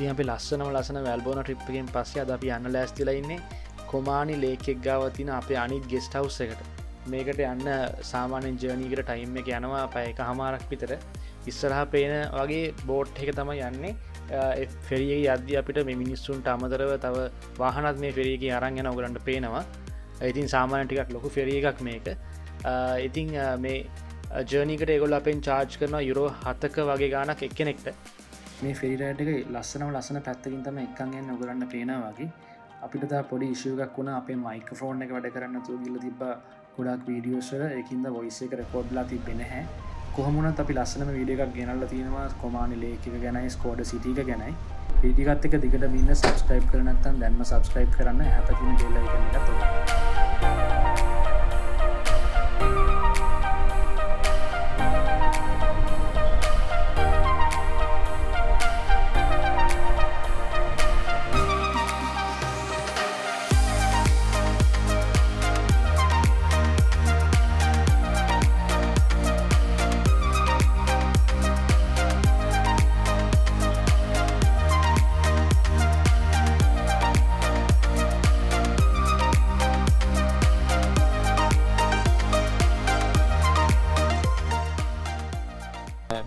ඉතින් අපි ලස්සන වැල්බෝන ට්‍රිප් එකෙන් පස්සේ අද අපි යන්න ලෑස්තිලා ඉන්නේ කොමානි ලේක් එක ගාව තියෙන අපේ අනිත් ගෙස්ට් හවුස් එකට. මේකට යන්න සාමාන්‍යයෙන් ජර්නි එකට ටයිම් එක යනවා පැය එකමාරක් විතර. ඉස්සරහා පේන වගේ බෝට් එක තමයි යන්නේ. ෆෙරිය එකේ යද්දී අපිට මේ මිනිස්සුන්ට අමතරව තව වාහනත් මේ ෆෙරිය එකේ අරන් යන ඔයගලන්ට පේනවා. ඉතින් සාමාන්‍යයෙන් ටිකක් ලොකු ෆෙරිය එකක් මේක. ඉතින් මේ ජර්නි එකට ඒගොල්ලෝ අපෙන් charge කරනවා යුරෝ 7ක වගේ ගාණක් එක්කෙනෙක්ට. මේ ෆෙරි රයිඩ් එක ලස්සන පැත්තකින් තමයි එක්කන් යන්නේ ඔයගලන්ට පේනවා වගේ. අපිට තා පොඩි ඉෂුව එකක් වුණා අපේ මයික්‍රොෆෝන් එක වැඩ කරන්නේ නැතුව ගිහලා තිබ්බා ගොඩාක් වීඩියෝස් වල. ඒකින්ද වොයිස් එක රෙකෝඩ් වෙලා තිබ්බේ නැහැ. කොහොම වුණත් අපි ලස්සනම වීඩියෝ එකක් ගෙනල්ලා තියෙනවා කොමානි ලේක් එක ගැනයි ස්කෝඩ සිටි එක ගැනයි. වීඩියෝ එකත් එක්ක දිගටම ඉන්න subscribe කරලා නැත්නම් දැන්ම subscribe කරන්න. එහා පැත්තේ තියෙන bell icon එකත් ඔබ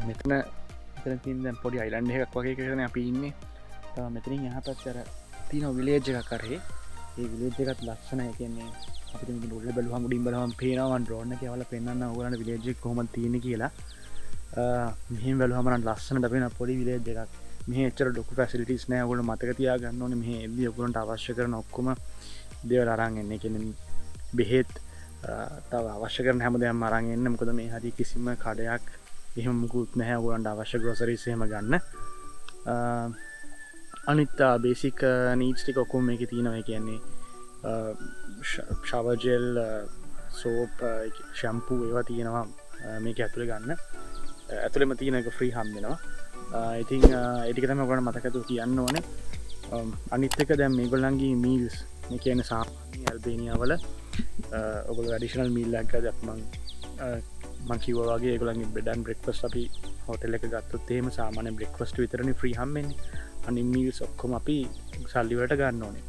මෙතන තියෙන දැන් පොඩි අයිලන්ඩ් එකක් වගේ එකකනේ අපි ඉන්නේ. තව මෙතනින් එහා පැත්තට තියෙන විලේජ් එකක් කරේ. ඒ විලේජ් එකත් ලස්සනයි. කියන්නේ අපිට මේක උඩ බැලුවම උඩින් බලවම පේනවා මම ඩ්‍රෝන් එකේ අවල පෙන්නන්න ඕගොල්ලන්ට විලේජ් එක කොහොමද තියෙන්නේ කියලා. මෙහෙම බැලුවම නම් ලස්සනට පේන පොඩි විලේජ් එකක්. මෙහි එච්චර ලොකු ෆැසිලිටිස් නැහැ. ඔයගොල්ලෝ මතක තියාගන්න ඕනේ මෙහි එද්දී ඔයගොල්ලන්ට අවශ්‍ය කරන ඔක්කොම දේවල් අරන් එන්න. ඒ කියන්නේ බෙහෙත් තව අවශ්‍ය කරන හැම දෙයක්ම අරන් එන්න. මොකද මේ හරිය කිසිම කඩයක් එහෙම මුකුත් නැහැ. ඔයගොල්ලන්ට අවශ්‍ය ග්‍රොසරිස් එහෙම ගන්න. අනිත් බේසික් නීඩ්ස් ටික ඔක්කොම මේකේ තියෙනවා. ඒ කියන්නේ ෂවර් ජෙල්, සෝප්, ෂැම්පූ ඒවා තියෙනවා මේක ඇතුලේ ගන්න. ඇතුලේම තියෙන එක ෆ්‍රී හම් වෙනවා. ඉතින් ඒ ටික තමයි ඔයගොල්ලන්ට මතක ඇතුව කියන්න ඕනේ. අනිත් එක දැන් මේගොල්ලන්ගේ මීල්ස් මේ කියන්නේ සාමාන්‍ය ඇල්බේනියා වල ඔයගොල්ලෝ ඇඩිෂනල් මීල් එකක් ගත්තත් මං කිව්වා වගේ ඒගොල්ලන්ගේ බෙඩ් ඇන්ඩ් බ්‍රෙක්ෆාස්ට් අපි හෝටල් එක ගත්තොත් එහෙම සාමාන්‍ය බ්‍රෙක්ෆාස්ට් විතරනේ ෆ්‍රී හම්බෙන්නේ. අනිත් මීල්ස් ඔක්කොම අපි සල්ලි වලට ගන්න ඕනේ.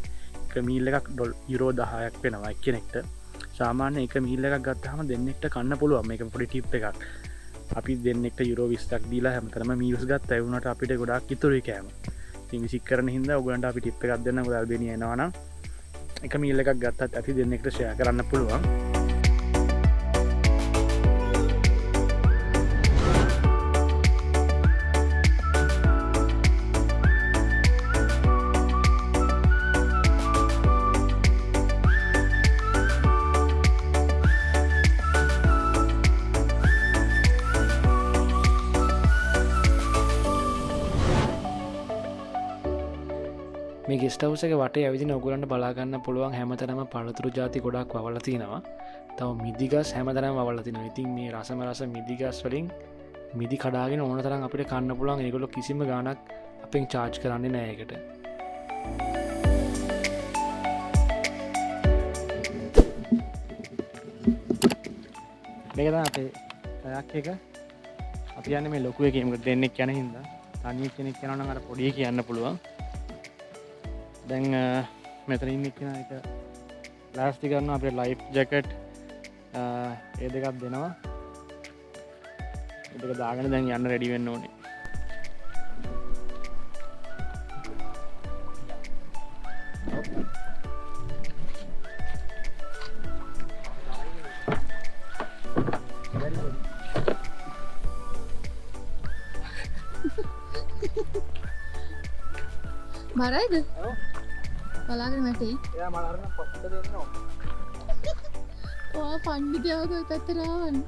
එක මීල් එකක් යුරෝ 10ක් වෙනවා එක්කෙනෙක්ට. සාමාන්‍ය එක මීල් එකක් ගත්තාම දෙන්නෙක්ට කන්න පුළුවන්. මේක පොඩි ටිප් එකක්. අපි දෙන්නෙක්ට යුරෝ 20ක් දීලා හැමතැනම මීල්ස් ගත්තා. ඒ වුණාට අපිට ගොඩාක් ඉතුරුයි කෑම. ඉතින් විසික් කරන හින්දා ඔයගලන්ට අපි ටිප් එකක් දෙන්නම්. ඔයාලා අල්බේනියා එනවා නම් එක මීල් එකක් ගත්තත් අපි දෙන්නෙක්ට ෂෙයා කරන්න පුළුවන්. මේ ගෙස්ට් හවුස් එක වටේ ඇවිදින ඔයගොල්ලන්ට බලා ගන්න පුළුවන් හැමතැනම පළතුරු ಜಾති ගොඩක් වවලා තිනවා. තව මිදිගස් හැමතැනම වවලා තිනවා. ඉතින් මේ රස මිදිගස් වලින් මිදි කඩාගෙන ඕන තරම් අපිට කන්න පුළුවන්. ඒගොල්ලෝ කිසිම ගාණක් අපෙන් charge කරන්නේ නැහැ ඒකට. මේක තමයි අපේ ටයක් එක. අපි යන්නේ මේ ලොකු එකේ මොකද දෙන්නෙක් යන හින්දා. තනියෙක් කෙනෙක් යනවා නම් අර පොඩි එකේ යන්න පුළුවන්. දැන් මෙතන ඉන්න කෙනා එක ප්ලාස්ටි කරනවා අපේ ලයිෆ් ජැකට් ඒ දෙකක් දෙනවා. ඒ දෙක දාගෙන දැන් යන්න රෙඩි වෙන්න ඕනේ. මරයිද? ඔව්. බලාගෙන නැටි. එයා මම අරන් පොත්ත දෙන්න ඕන. ඔයා පණ්ඩිතයෝ කොයි පැත්තට ආවන්නේ?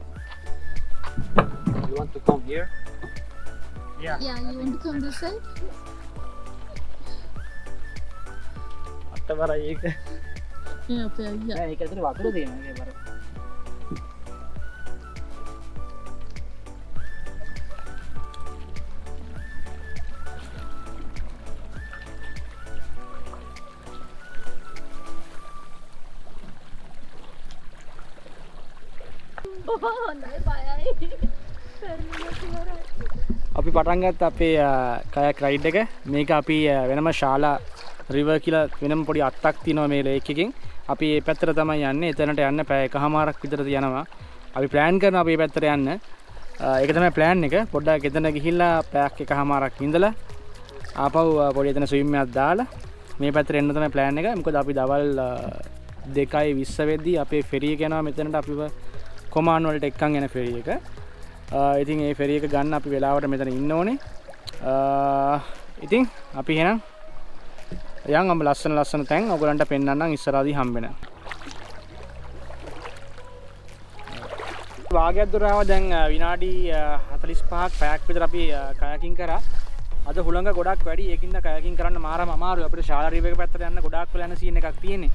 You want to come here? Yeah. Yeah, you want to come this side? අටවරයි ඒක. Yeah, අපේ අයියා. නෑ ඒක ඇතුලේ වතුර තියෙනවා ඒක බර. Oh, hondai bayai. Fermi අපි පටන් ගත්ත අපේ කයක් රයිඩ් එක. මේක අපි වෙනම ශාලා රිවර් කියලා වෙනම පොඩි අත්තක් තියෙනවා මේ ලේක් එකෙන්. අපි මේ පැත්තට තමයි යන්නේ. එතනට යන්න පැය එකමාරක් විතර යනවා. අපි ප්ලෑන් කරනවා අපි මේ පැත්තට යන්න. ඒක තමයි ප්ලෑන් එක. පොඩ්ඩක් එතන ගිහිල්ලා පැයක් එකමාරක් ඉඳලා ආපහු පොඩි එතන ස්විම් එකක් දාලා මේ පැත්තට එන්න තමයි ප්ලෑන් එක. මොකද අපි දවල් 2:20 වෙද්දී අපේ ෆෙරි එක යනවා මෙතනට අපිව කොමාන් වලට එක්කන් එන ෆෙරි එක. ඉතින් ඒ ෆෙරි එක ගන්න අපි වෙලාවට මෙතන ඉන්න ඕනේ. ඉතින් අපි එහෙනම් යන් අම ලස්සන තැන් ඔයගලන්ට පෙන්නන්නම් ඉස්සරහදී හම්බෙන. වාගයක් දුර ආවා දැන් විනාඩි 45ක් පැයක් විතර අපි කයකින් කරා. අද හුළඟ ගොඩක් වැඩි. ඒකින්ද කයකින් කරන්න මාරම අමාරුයි. අපිට ශාලා රිවර් එක පැත්තට යන්න ගොඩාක් වෙලා යන සීන් එකක් තියෙන්නේ.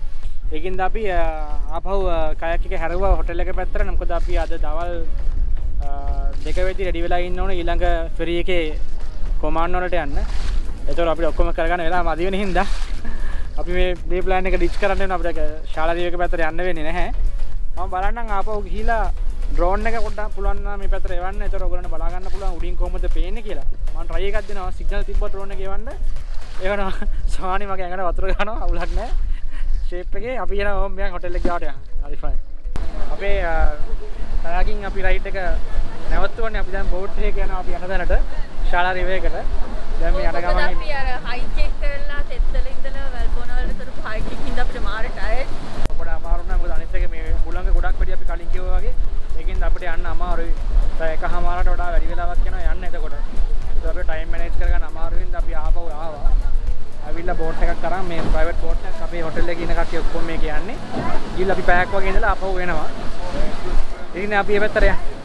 ඒකින්ද අපි ආපහු කයක් එක හැරුවා හොටෙල් එක පැත්තට. මොකද අපි අද දවල් 2 වෙදි රෙඩි වෙලා ඉන්න ඕනේ ඊළඟ ෆෙරි එකේ කොමාන් වලට යන්න. ඒතකොට අපිට ඔක්කොම කරගන්න වෙලා මදි වෙන හින්දා අපි මේ ප්ලෑන් එක ඩිච් කරන්න වෙන අපිට ශාලා රිවර් එක පැත්තට යන්න වෙන්නේ නැහැ. මම බලන්නම් ආපහු ගිහිලා ඩ්‍රෝන් එක පොඩ්ඩක් පුළුවන් නම් මේ පැත්තට එවන්න. ඒතකොට ඔයගොල්ලන්ට බලා ගන්න පුළුවන් උඩින් කොහොමද පේන්නේ කියලා. මම try එකක් දෙනවා සිග්නල් තිබ්බොත් ඩ්‍රෝන් එක එවන්න. ඒවනවා සානි මගේ ඇඟට වතුර ගන්නවා අවුලක් නැහැ. ෂේප් එකේ අපි යනවා ඕම් මෙයන් හොටෙල් එක ගාවට යන්න. හරි ෆයින්. අපේ කයාකින් අපි රයිඩ් එක නැවතුනේ. අපි දැන් බෝට් එකේ යනවා අපි යන තැනට ශාලා රිවර් එකට. දැන් මේ යන ගමනේ අපි අර හයික් එක කරලා තෙත්තල ඉඳලා වැල්බෝන වලට කරපු හයික් එකකින් අපිට මාර ටයර්ඩ්. අපිට අමාරු නෑ මොකද අනිත් එක මේ හුළඟ ගොඩක් වැඩි අපි කලින් කිව්වා වගේ. ඒකින්ද අපිට යන්න අමාරුයි. එකමාරට වඩා වැඩි වෙලාවක් යනවා යන්න එතකොට. ඒක අපිට ටයිම් මැනේජ් කරගන්න අමාරු හින්දා අපි ආපහු ආවා. අවිල්ලා බෝට් එකක් කරන් මේ ප්‍රයිවට් බෝට් එකක් අපේ හොටෙල් එකේ ඉන්න කට්ටිය ඔක්කොම මේක යන්නේ. ගිහලා අපි පැයක් වගේ ඉඳලා ආපහු එනවා. ඉතින් අපි මේ පැත්තට යන්න.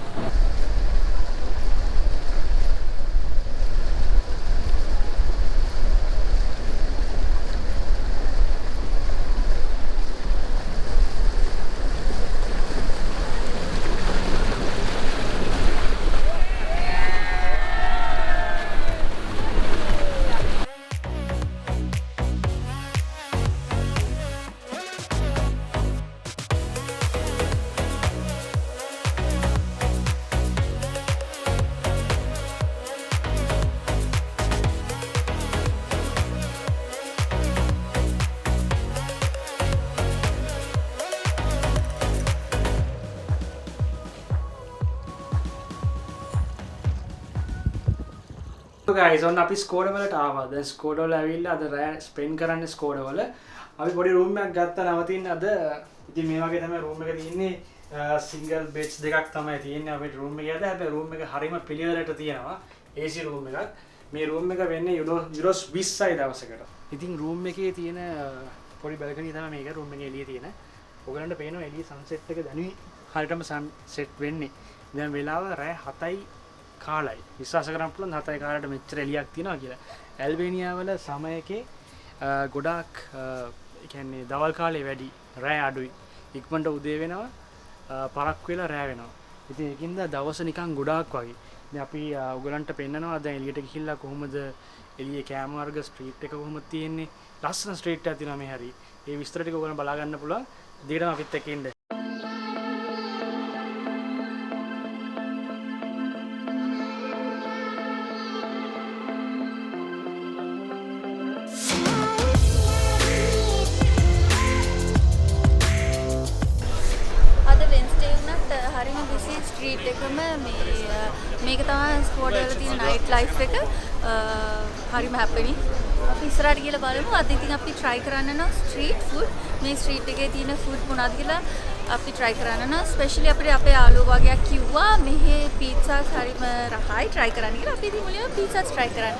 guys on අපි ස්කෝඩ වලට ආවා. දැන් ස්කෝඩ වල ඇවිල්ලා අද රෑ ස්පෙන්ඩ් කරන්නේ ස්කෝඩ වල. අපි පොඩි රූම් එකක් ගත්තා නවතින්න අද. ඉතින් මේ වගේ තමයි රූම් එක තියෙන්නේ. සිංගල් බෙඩ්ස් දෙකක් තමයි තියෙන්නේ අපේ රූම් එකේ. හැබැයි රූම් එක හරිම පිළිවෙලට තියෙනවා. AC රූම් එකක්. මේ රූම් එක වෙන්නේ යුරෝස් 20යි දවසකට. ඉතින් රූම් එකේ තියෙන පොඩි බල්කනි තමයි මේක. රූම් එකේ එළිය තියෙන. ඔයගලන්ට පේනවා එළිය සන්සෙට් එක දැනුයි හරියටම සන්සෙට් වෙන්නේ. දැන් වෙලාව රෑ 7යි කාලයි. විශ්වාස කරන්න පුළුවන් 7යි කාලයට මෙච්චර එළියක් තියෙනවා කියලා. ඇල්බේනියා වල සමයකේ ගොඩාක් ඒ කියන්නේ දවල් කාලේ වැඩි රෑ අඩුයි. ඉක්මනට උදේ වෙනවා පරක් වෙලා රෑ වෙනවා. ඉතින් ඒකින්ද දවස නිකන් ගොඩාක් වගේ. දැන් අපි ඔයගලන්ට පෙන්නනවා දැන් එළියට ගිහිල්ලා කොහොමද එළියේ කෑම වර්ග ස්ට්‍රීට් එක කොහොමද තියෙන්නේ. ලස්සන ස්ට්‍රීට් එකක් තියෙනවා මේ හැරි. ඒ විස්තර ටික ඔයගලන් බලා ගන්න පුළුවන්. දිගටම අපිත් එක්ක ඉන්න. ස්ට්‍රීට් එකම මේක තමයි ස්කෝඩ් වල තියෙන නයිට් ලයිෆ් එක හරිම හැපෙනින්. අපි ඉස්සරහට ගිහලා බලමු. අද ඉතින් අපි try කරන්න නම් ස්ට්‍රීට් ෆුඩ් මේ ස්ට්‍රීට් එකේ තියෙන ෆුඩ් මොනවද කියලා අපි try කරන්න නම් ස්පෙෂලි අපිට අපේ යාළුවෝ වගේක් කිව්වා මෙහි පීට්සාස් හරිම රහයි try කරන්න කියලා. අපි ඉතින් මුලින්ම පීට්සාස් try කරන්න.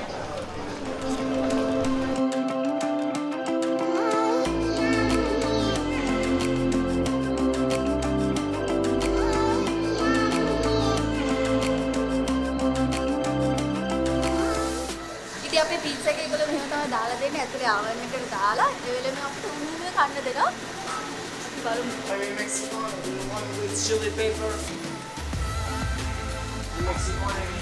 අපේ පීට්සා එක ඒගොල්ලෝ මෙහෙම තමයි දාලා දෙන්නේ. ඇතුලේ ආවන් එකට දාලා ඒ වෙලෙම අපිට උණුම කන්න දෙනවා. බලමු. Mexican, one with chili pepper. Mexican.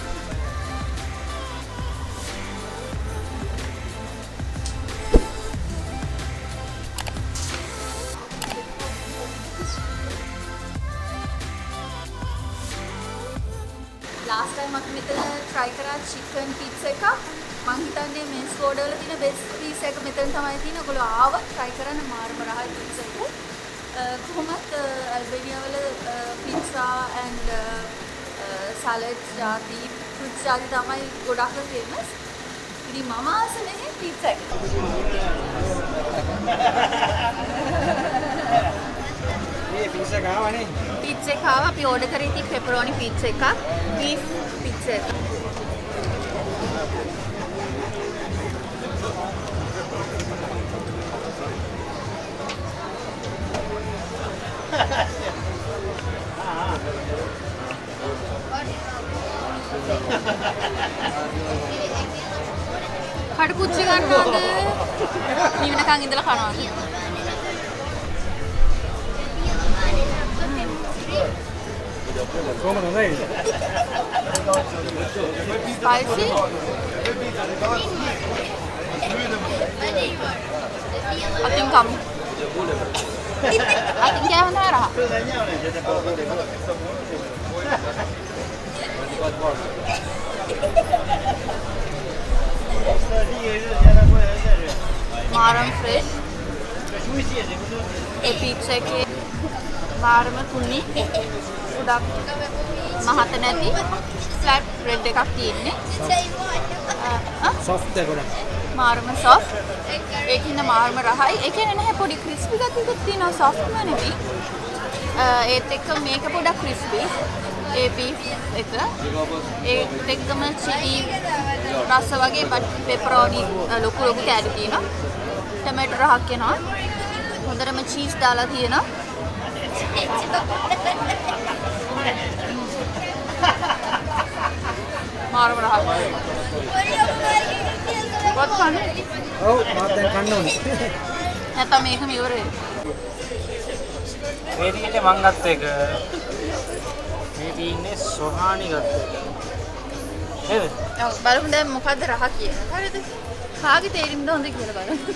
last time අපි මෙතන try කරා chicken pizza එකක්. මං හිතන්නේ මේ ස්කෝඩ් වල තියෙන best piece එක මෙතන තමයි තියෙන්නේ. ඔයගොල්ලෝ ආවොත් try කරන්න මාරම රහයි pizza එක. කොහොමත් ඇල්බේනියා වල pizza and salads ජාති fruits ජාති තමයි ගොඩක් famous. ඉතින් මම ආස නැහැ pizza එක. මේ pizza කාවනේ. pizza එක ආවා අපි order කරේ ඉතින් pepperoni pizza එකක්. beef pizza එක. කඩ පුච්චි ගන්නවද? නිවනකන් ඉඳලා කනවද? කොහමද හොඳයි? Spicy? Ating kamu. Ating kaya hanara. Maram fresh. ඒ pizza එකේ මාරම තුනි ගොඩක් මහත නැති flat bread එකක් තියෙන්නේ. soft එක ගොඩක්. මාරම soft. ඒකින්ද මාරම රහයි. ඒ කියන්නේ නැහැ පොඩි crispy ගතියකුත් තියෙනවා softම නෙවෙයි. ඒත් එක්ක මේක පොඩක් crispy. ඒ beef එක. ඒත් එක්කම chili රස වගේ pepperoni ලොකු ලොකු කෑලි තියෙනවා. tomato රහක් එනවා. හොඳටම cheese දාලා තියෙනවා. මාරම රහයි. වත් කන්නේ? ඔව් මාත් දැන් කන්න ඕනේ. නැත්නම් මේකම ඉවරයි. මේ තියෙන්නේ මං ගත්ත එක. මේ තියෙන්නේ සොහානි ගත්ත එක. නේද? ඔව් බලමු දැන් මොකද්ද රහ කියන්නේ. හරිද? කාගේ තේරින්ද හොඳ කියලා බලමු.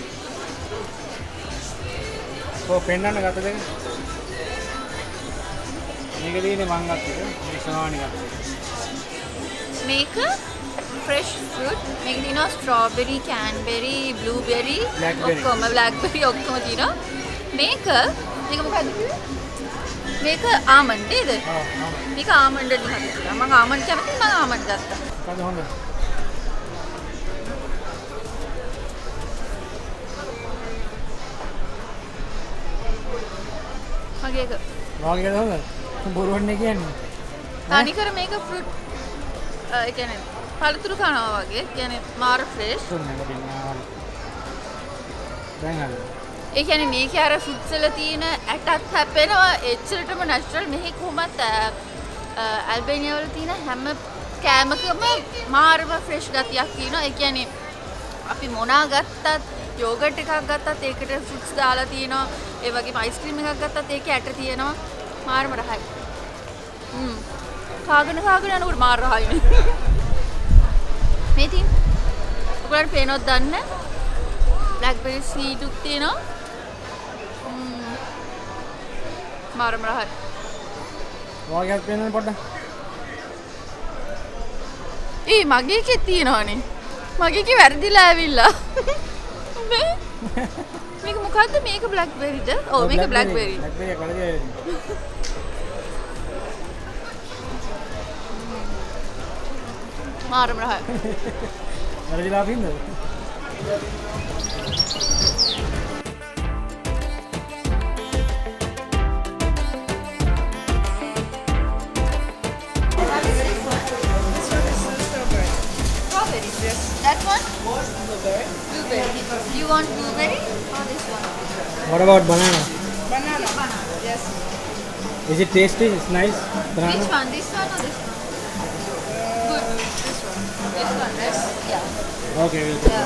කො පෙන්නන්න ගත්ත දෙක. මේක තියෙන්නේ මං ගත්ත එක. මේ සොහානි ගත්ත එක. මේක fresh fruit. මේක තියෙනවා strawberry, canberry, blueberry, Blackberry. ඔක්කොම blackberry ඔක්කොම තියෙනවා. මේක මොකද්ද කිව්වේ? මේක almond නේද? මේක almond වලින් හදලා. මම almond කැමති මම almond ගත්තා. මොකද හොඳ? මගේ එක වාගේද හොඳ? බොරුවන්නේ කියන්නේ. තනිකර මේක fruit ඒ කියන්නේ පළතුරු කනවා වගේ. කියන්නේ මාර fresh. තුන්නේ ගොඩින්නවා. දැන් හරි. ඒ කියන්නේ මේකේ අර fruits වල තියෙන ඇටත් හැපෙනවා එච්චරටම natural. මෙහි කොහොමත් ඇල්බේනියා වල තියෙන හැම කෑමකම මාරම fresh ගතියක් තියෙනවා. ඒ කියන්නේ අපි මොනා ගත්තත් යෝගට් එකක් ගත්තත් ඒකට fruits දාලා තියෙනවා. ඒ වගේම ice cream එකක් ගත්තත් ඒකේ ඇට තියෙනවා. මාරම රහයි. කාගෙන යනකොට මාර රහයිනේ. මේ තියෙන ඔයාලට පේනවද දන්නේ නැහැ. blackberry sweet උත් තියෙනවා. මාරම රහයි. වාගේත් පෙන්නන්න පොඩ්ඩක්. ඒ මගේ එකේ තියෙනවනේ. මගේ එකේ වැරදිලා ඇවිල්ලා. මේක මොකද්ද? මේක blackberryද? ඔව් මේක blackberry. blackberry එක වලදී. මාරම රහයි. වැරදිලා පින්ද? Strawberry. That one? Blueberry. You want blueberry or this one? What about banana? Banana. Yes. Is it tasty? It's nice. Banana. Which one? This one or this one? Good. This one. This one, right? Yeah. Okay, we'll take it.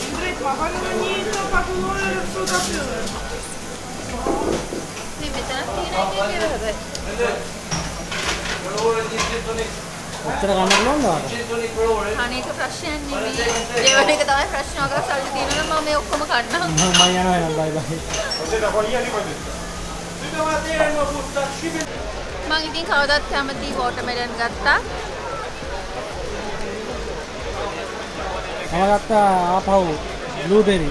Andrei, mahogany to pakulore fruta pure. මේ මෙතන තියෙන එකේ හැබැයි. ඔච්චර කන්න පුළුවන්ද වාට? අනේක ප්‍රශ්නයක් නෙවෙයි. ඒවට එක තමයි ප්‍රශ්නයක් සල්ලි තියෙනවා නම් මම මේ ඔක්කොම කන්නම්. මම යනවා එහෙනම් බයි බයි. මම ඉතින් කවදාවත් කැමති වෝටර්මෙලන් ගත්තා. මම ගත්තා ආපහු බ්ලූබෙරි.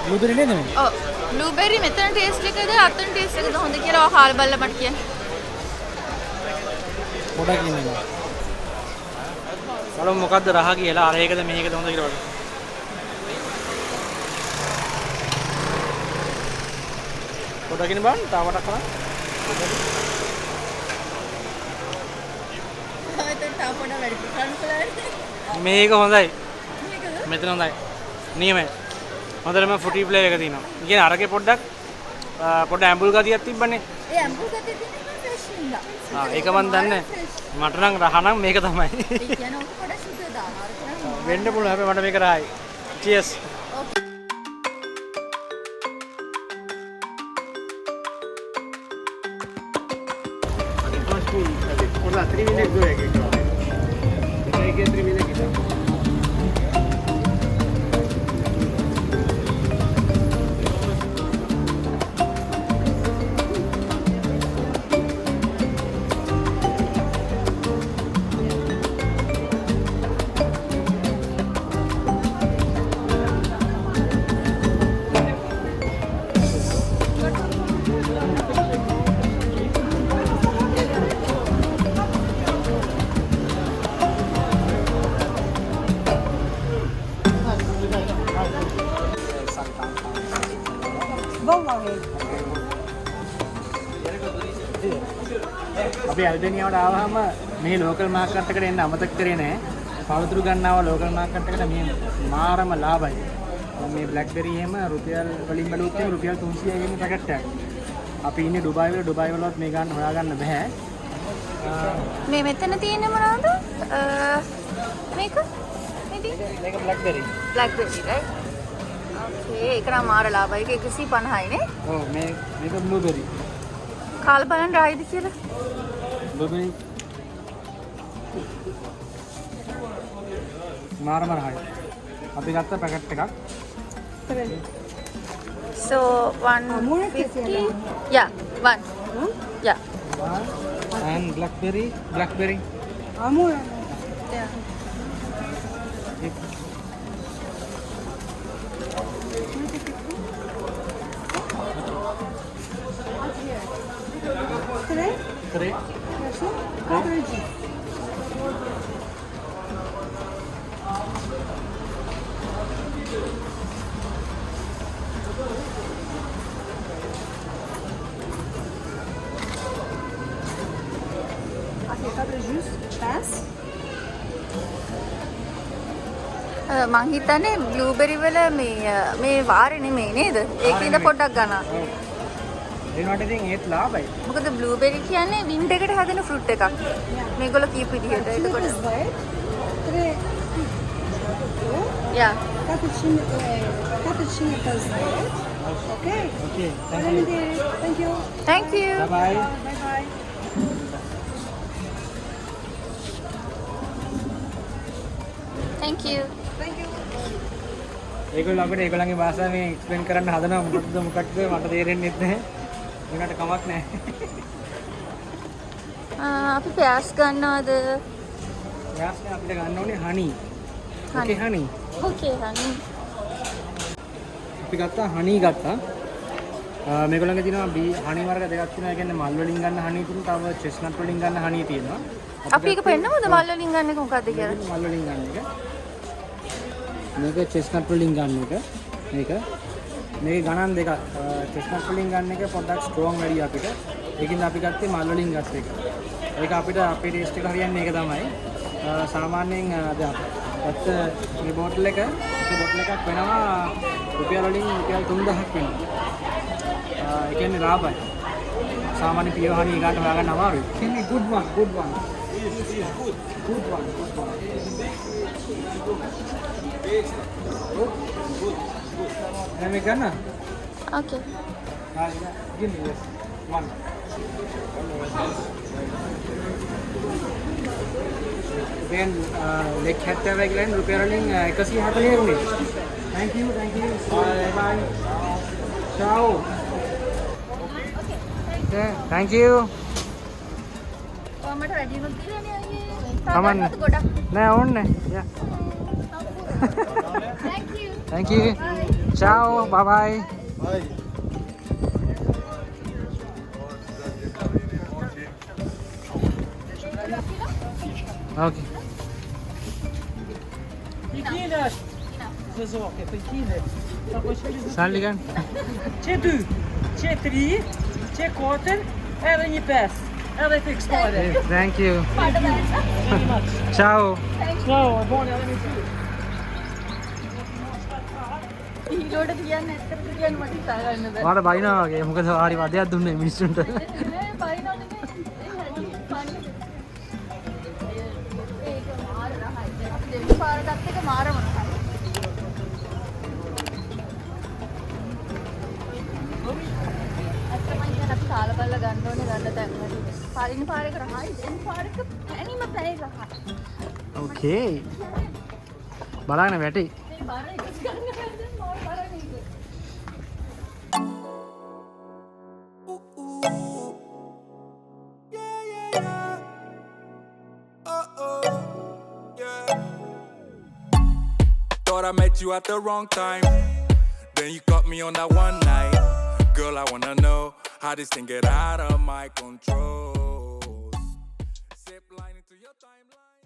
බ්ලූබෙරි නේද මේ? ඔව්. බ්ලූබෙරි මෙතන ටේස්ට් එකද අතන ටේස්ට් එකද හොඳ කියලා ඔයාලා බලලා මට කියන්න. පොඩක් ඉන්නවා. බලමු මොකද්ද රහ කියලා අර එකද මේකද හොඳ කියලා බලමු. පොඩක් ඉන්න බලන්න තාමටක් කරන්න. මේක හොඳයි. මෙතන හොඳයි. නියමයි. හොඳටම ෆුටි ෆ්ලේවර් එක තියෙනවා. කියන්නේ අරගේ පොඩ්ඩක් ඇඹුල් ගතියක් තිබ්බනේ. ඒ අම්බු ගතිය තියෙනවා ෆ්‍රෙෂ් ඉඳලා. ඒක මන් දන්නේ. මට නම් රහ නම් මේක තමයි. ඒ කියන්නේ ඔක පොඩ සුදු දානවා. වෙන්න පුළුවන් හැබැයි මට මේක රහයි. චීස්. අපි ඇල්බේනියාවට ආවහම මේ ලෝකල් මාකට් එකට එන්න අමතක කරේ නැහැ. පළතුරු ගන්නවා ලෝකල් මාකට් එකට මේ මාරම ලාභයි. මේ බ්ලැක්බෙරි එහෙම රුපියල් වලින් බැලුවොත් එහෙම රුපියල් 300යි වෙන පැකට් එකක්. අපි ඉන්නේ ඩුබායි වලවත් මේ ගන්න හොයාගන්න බෑ. මේ මෙතන තියෙන්නේ මොනවද? මේක මේක බ්ලැක්බෙරි. බ්ලැක්බෙරි right? ඕකේ ඒක නම් මාර ලාභයි. ඒක 150යි නේ? ඔව් මේක බ්ලූබෙරි. කාලා බලන්න රායිද කියලා. බ්ලූබෙරි මාරම රහයි. අපි ගත්ත පැකට් එකක්. So 150. Yeah, one. Yeah. And blackberry. Amor. Yeah. Três? Assim? 4 dias. Aqui, 4 jus, pass. මං හිතන්නේ බ්ලූබෙරි වල මේ වාරේ නෙමෙයි නේද? ඒකින්ද පොඩ්ඩක් ගන්න. ඒනට ඉතින් ඒත් ලාභයි. මොකද බ්ලූබෙරි කියන්නේ වින්ඩ් එකට හැදෙන ෆෘට් එකක්. මේගොල්ලෝ කීප විදිහට එතකොට. Yeah. Cappuccino plus that. Okay? Okay. Thank you. Thank you. Bye bye. Bye-bye. Thank you. Thank you. ඒගොල්ලෝ අපිට ඒගොල්ලන්ගේ භාෂාවෙන් එක්ස්ප්ලেইন කරන්න හදනවා මොකක්ද මට තේරෙන්නේ නැහැ. ඒකට කමක් නැහැ. අපි පෑස් ගන්නවද? යාස්නේ අපිට ගන්න ඕනේ හනි. ඕකේ හනි. Okay, honey. අපි ගත්තා හනි ගත්තා. මේගොල්ලන්ගේ තියෙනවා හනි වර්ග දෙකක් තියෙනවා. ඒ කියන්නේ මල් වලින් ගන්න හනි තියෙනවා. තව චෙස්නට් වලින් ගන්න හනි තියෙනවා. අපි එක පෙන්නමුද මල් වලින් ගන්න එක මොකද්ද කියලා? මල් වලින් ගන්න එක. මේක චෙස්නට් වලින් ගන්න එක. මේක ගණන් දෙකක්. චෙස්නට් වලින් ගන්න එක පොඩ්ඩක් ස්ට්‍රෝං වැඩි අපිට. ඒකින්ද අපි ගත්තේ මල් වලින් ගත්ත එක. ඒක අපිට අපේ ටේස්ට් එක හරියන්නේ ඒක තමයි. සාමාන්‍යයෙන් දැන් අත් මේ බෝටල් එකක් වෙනවා රුපියල් වලින් රුපියල් 3000ක් වෙනවා. ඒ කියන්නේ ලාභයි. සාමාන්‍ය පියව හරි ඊගාට හොයාගන්න අමාරුයි. කියන්නේ good one. Good one. Good. Let me gonna. Okay. Give me this one. Then leg hat වෙගලෙන් රුපියල් වලින් 140 වුණේ. Thank you. Bye. Ciao. Okay. Thank Okay, thank you. මට වැඩියුත් දිලනේ අයියේ. කමන්න. ගොඩක්. නෑ ඕන්නේ. Yeah. Thank you. Thank you. Bye. Ciao. Bye bye. Okay. Pequenas. Zazoca, pequenas. Só com as filhas do Salligan. C'è due, c'è tre, c'è quattro, era in pass. Era in explorer. Thank you. Very much. Ciao. No, I want to ඊළොට තියන්න ඇත්තට කියන්න මට හිතා ගන්න බැහැ. ඔයාලට බයිනවා වගේ. මොකද හරි වදයක් දුන්නේ මිනිස්සුන්ට. නෑ බයිනෝ නෙමෙයි. ඒක මාර රහයි. අපි දෙවි පාරටත් එක මාරම රහයි. අත්තම ඉතින් අපි කාලා බලලා ගන්න ඕනේ ගන්න තැන් වල. පළවෙනි පාරේක රහයි දෙවෙනි පාරේක පැණිම පැයි රහයි. Okay. බලන්න වැටි. මේ බාර එක ගන්න බැහැ මෝල් බාර නේද? Thought I met you at the wrong time. Then you caught me on that one night. Girl, I wanna know how this thing get out of my control. Zip line into your timeline.